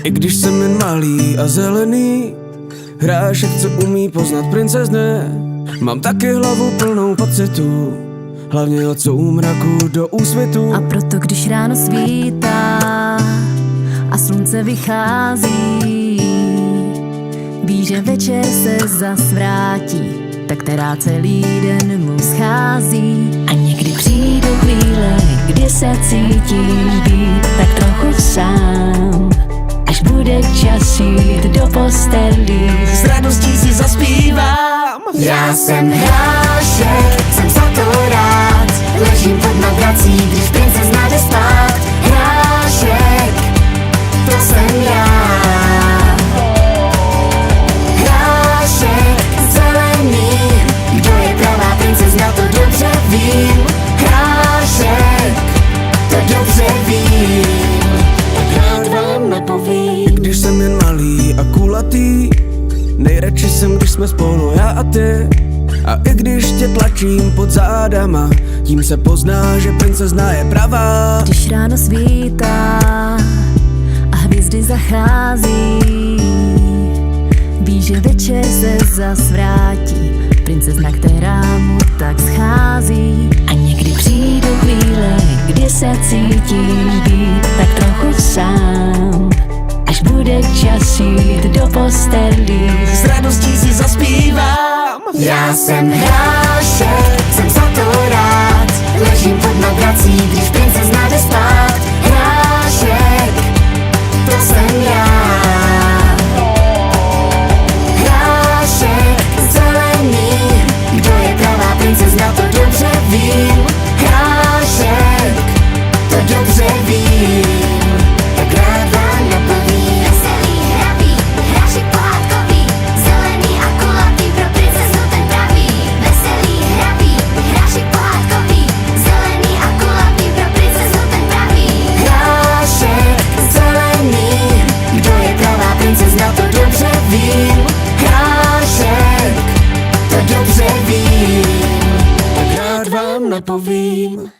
I když jsem jen malý a zelený hrášek, co umí poznat princezny, mám taky hlavu plnou pocitů, hlavně od soumraku do úsvitu. A proto když ráno svítá a slunce vychází, ví, že večer se zas vrátí, tak která celý den mu schází. A někdy přijdou chvíle, kdy se cítím být tak trochu sám, až bude čas jít do postelí, S radostí si zaspívám. Já jsem hrášek, jsem za to rád, ležím pod madrací, když princezna jde spát. Hrášek, to jsem já. Hrášek zelený, kdo je pravá princezna, to dobře vím. Hrášek, to dobře vím, tak rád vám napovím. Když jsem jen malý a kulatý, nejradši jsem, když jsme spolu já a ty. A i když tě tlačím pod zádama, tím se pozná, že princezna je pravá. Když ráno svítá a hvězdy zachází, ví, že večer se zas vrátí, princezna, která mu tak schází. A někdy přijdou chvíle, kdy se cítím být tak trochu sám, až bude čas jít do postelí, S radostí si zaspívám. já jsem hrášek, jsem za to rád, ležím pod madrací, když princezna jde spát. Hrášek, to jsem já. Hrášek zelený, kdo je pravá princezna, to dobře vím. Hrášek, to dobře vím, tak rád vám napovím. Veselý, hravý, hrášek pohádkový, zelený a kulatý, pro princeznu ten pravý. Veselý, hravý, hrášek pohádkový, zelený a kulatý, pro princeznu ten pravý. Hrášek zelený, kdo je pravá princezna, to dobře vím. Hrášek, to dobře vím, Tak rád vám napovím.